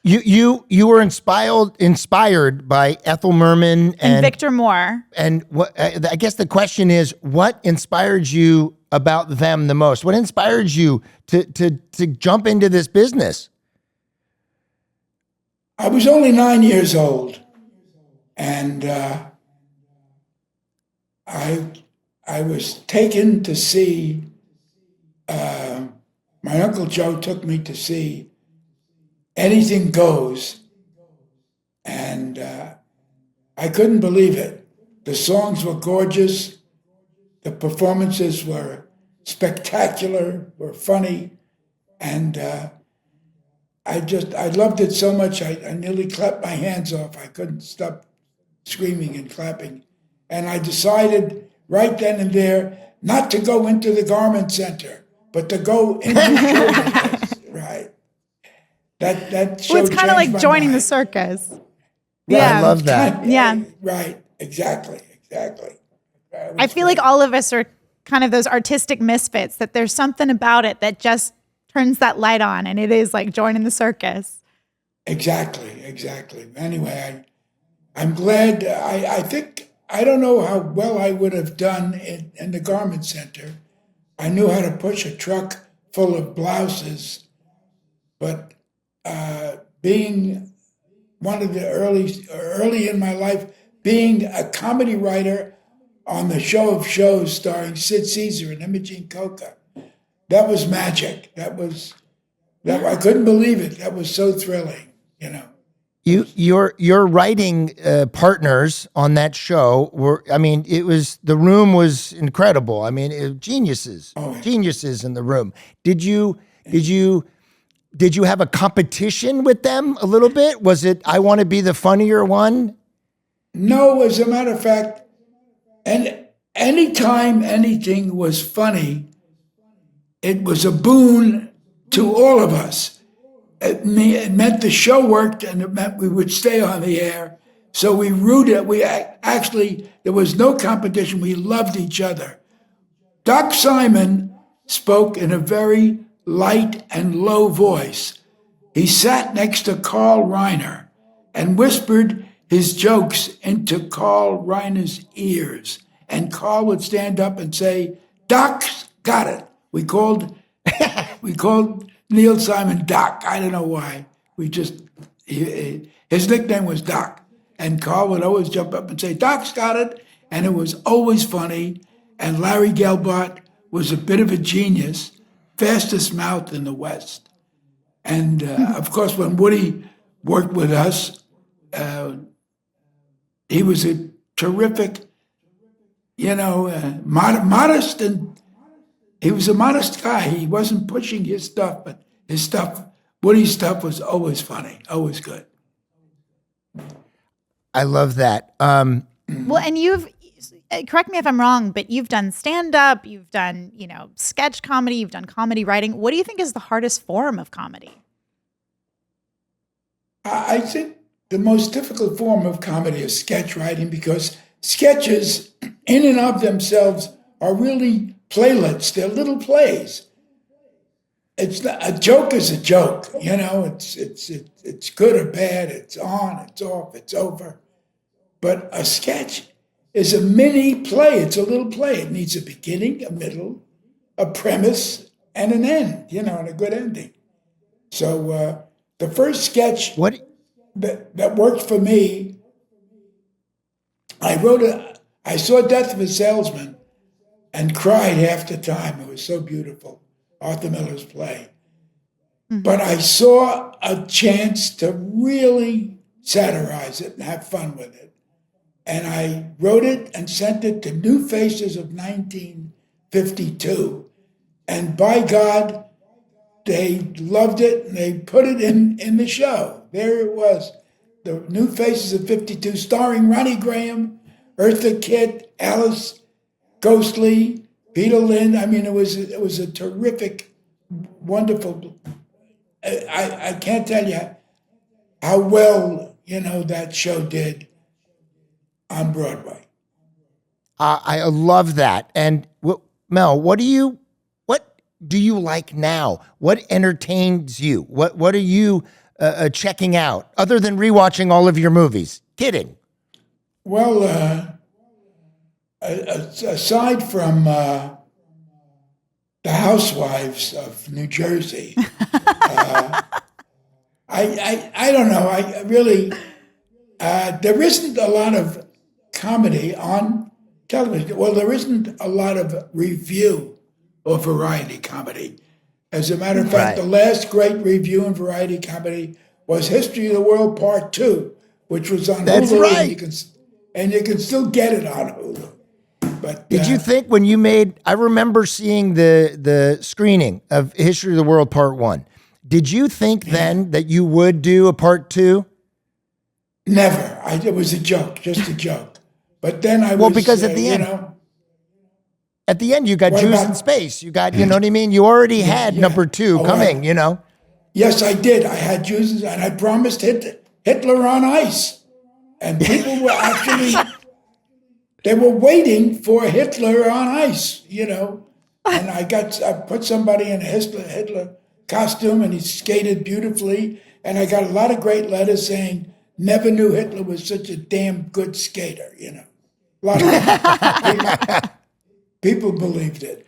You were inspired by Ethel Merman and Victor Moore. And what I guess the question is, what inspired you about them the most? What inspired you to jump into this business? I was only 9 years old, and I was taken to see. My Uncle Joe took me to see Anything Goes, and I couldn't believe it. The songs were gorgeous, the performances were spectacular, were funny, and I loved it so much I nearly clapped my hands off. I couldn't stop screaming and clapping. And I decided right then and there not to go into the garment center, but to go into show business. Right. That show it's kind of like joining mind. the circus. Yeah, I love that. Yeah. Right. Exactly. I feel like all of us are kind of those artistic misfits, that there's something about it that just turns that light on, and it is like joining the circus. Exactly. Anyway, I'm glad. I think, I don't know how well I would have done in the garment center. I knew how to push a truck full of blouses, but being one of the early in my life, being a comedy writer on the Show of Shows starring Sid Caesar and Imogene Coca, that was magic. I couldn't believe it. That was so thrilling, you know. Your writing partners on that show were, the room was incredible. I mean, geniuses in the room. Did you have a competition with them a little bit? Was it, I want to be the funnier one? No, as a matter of fact, and anytime anything was funny, it was a boon to all of us. It meant the show worked, and it meant we would stay on the air. So we rooted. There was no competition. We loved each other. Doc Simon spoke in a very light and low voice. He sat next to Carl Reiner and whispered his jokes into Carl Reiner's ears. And Carl would stand up and say, "Doc's got it." We called Neil Simon Doc. I don't know why. His nickname was Doc. And Carl would always jump up and say, "Doc's got it." And it was always funny. And Larry Gelbart was a bit of a genius, fastest mouth in the West. And of course, when Woody worked with us, he was a terrific, modest, and he was a modest guy. He wasn't pushing his stuff, but Woody's stuff was always funny, always good. I love that. Well, and you've, correct me if I'm wrong, but you've done stand-up, you've done, sketch comedy, you've done comedy writing. What do you think is the hardest form of comedy? I think the most difficult form of comedy is sketch writing, because sketches in and of themselves are really playlets. They're little plays. It's not, a joke is a joke, it's good or bad, it's on, it's off, it's over. But a sketch is a mini play. It's a little play. It needs a beginning, a middle, a premise, and an end, and a good ending. So the first sketch that worked for me, I saw Death of a Salesman and cried half the time. It was so beautiful, Arthur Miller's play. Mm-hmm. But I saw a chance to really satirize it and have fun with it. And I wrote it and sent it to New Faces of 1952. And by God, they loved it, and they put it in the show. There it was, the New Faces of 52, starring Ronnie Graham, Eartha Kitt, Alice Ghostly, Peter Lind. I mean, it was a terrific, wonderful. I can't tell you how well that show did on Broadway. I love that. And Mel, what do you like now? What entertains you? What are you checking out, other than rewatching all of your movies? Kidding. Well, aside from the housewives of New Jersey, I don't know. I really there isn't a lot of comedy on television. Well, there isn't a lot of review or variety comedy. As a matter of fact, Right. the last great review in variety comedy was History of the World Part 2, which was on That's Hulu. right. And you can still get it on Hulu. But Did you think when you made? I remember seeing the screening of History of the World Part 1. Did you think then that you would do a Part 2? Never. It was a joke, just a joke. But then I Well, was, because at the end- you know, At the end, you got What Jews about- in Space. You got, you know what I mean? You already had yeah. number 2 Oh, coming, right. you know? yes, I did. I had Jews, and I promised Hitler on ice. And people were actually, they were waiting for Hitler on ice, you know. And I put somebody in a Hitler costume, and he skated beautifully. And I got a lot of great letters saying, never knew Hitler was such a damn good skater, you know. A lot of people believed it.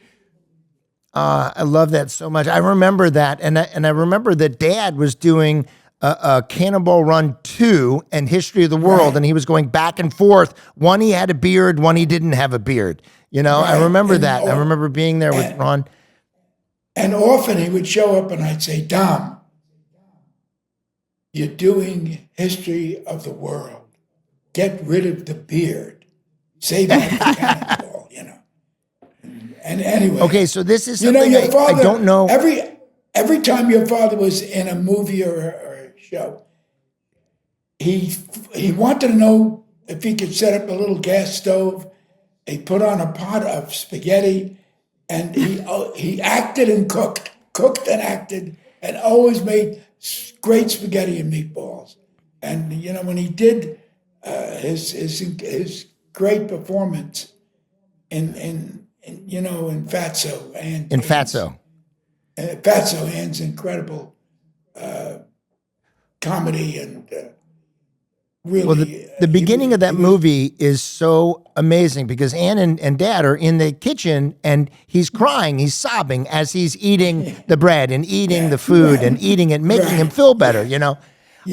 I love that so much. I remember that. And I remember that Dad was doing a Cannonball Run 2 and History of the World, Right. and he was going back and forth. One he had a beard, one he didn't have a beard. You know, I Right. remember And that. I remember being there with Ron. And often he would show up and I'd say, Dom, you're doing History of the World. Get rid of the beard. Save that for Cannonball, you know. And anyway. Okay, so this is You know, something your father, I don't know. Every time your father was in a movie or a show, he wanted to know if he could set up a little gas stove. He put on a pot of spaghetti, and he acted and cooked and acted, and always made great spaghetti and meatballs. And you know, when he did his great performance in Fatso and In Fatso. Fatso Ann's incredible comedy and really. Well, the beginning of that movie is so amazing because Ann and Dad are in the kitchen and he's crying, he's sobbing as he's eating the bread and eating the food and eating it, making him feel better, you know?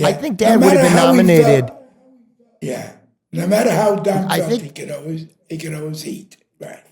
I think Dad would have been nominated. No matter how Dom I felt, think- he could always eat. Right.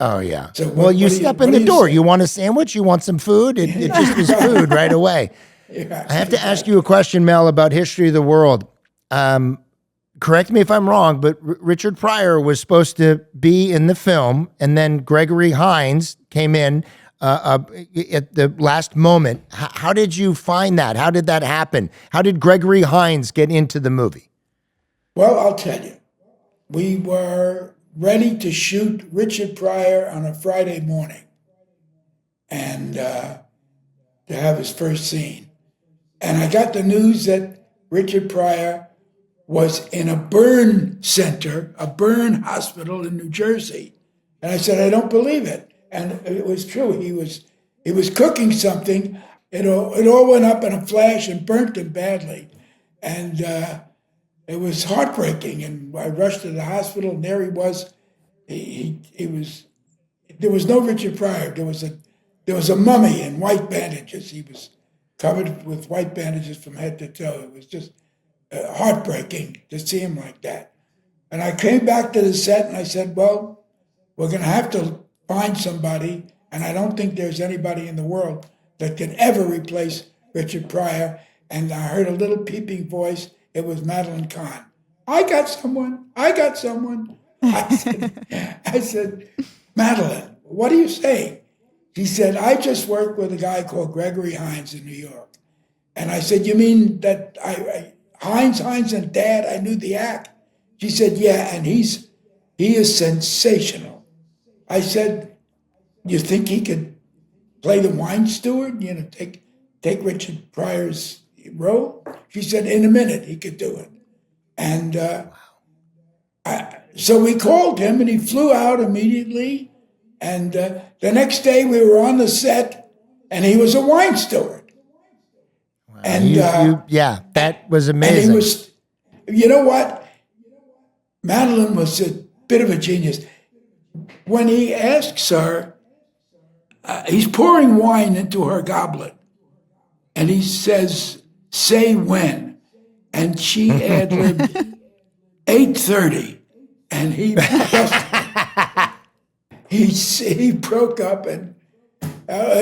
Oh, yeah. So Well, you step in the door. You want a sandwich? You want some food? It just was food right away. Yeah, I have to ask you a question, Mel, about History of the World. Correct me if I'm wrong, but Richard Pryor was supposed to be in the film, and then Gregory Hines came in at the last moment. How did you find that? How did that happen? How did Gregory Hines get into the movie? Well, I'll tell you. We were ready to shoot Richard Pryor on a Friday morning and to have his first scene. And I got the news that Richard Pryor was in a burn center, a burn hospital in New Jersey. And I said, I don't believe it. And it was true. He was cooking something. It all went up in a flash and burnt him badly. And it was heartbreaking. And I rushed to the hospital, and there he was. He was. There was no Richard Pryor. There was a mummy in white bandages. He was covered with white bandages from head to toe. It was just heartbreaking to see him like that. And I came back to the set and I said, well, we're going to have to find somebody, and I don't think there's anybody in the world that can ever replace Richard Pryor. And I heard a little peeping voice. It was Madeline Kahn. I got someone. I said, Madeline, what are you saying? She said, I just worked with a guy called Gregory Hines in New York. And I said, you mean that Hines and Dad, I knew the act? She said, yeah, and he is sensational. I said, you think he could play the wine steward, you know, take Richard Pryor's role? She said, in a minute, he could do it. And so we called him, and he flew out immediately. And the next day we were on the set, and he was a wine steward. Wow. And Yeah, that was and amazing. he was, you know what? Madeline was a bit of a genius. When he asks her, he's pouring wine into her goblet, and he says, "Say when," and she ad-libbed 8:30, and he just he broke up, and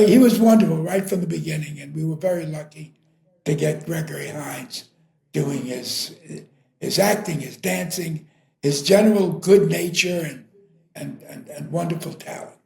he was wonderful right from the beginning, and we were very lucky to get Gregory Hines doing his acting, his dancing, his general good nature, and wonderful talent.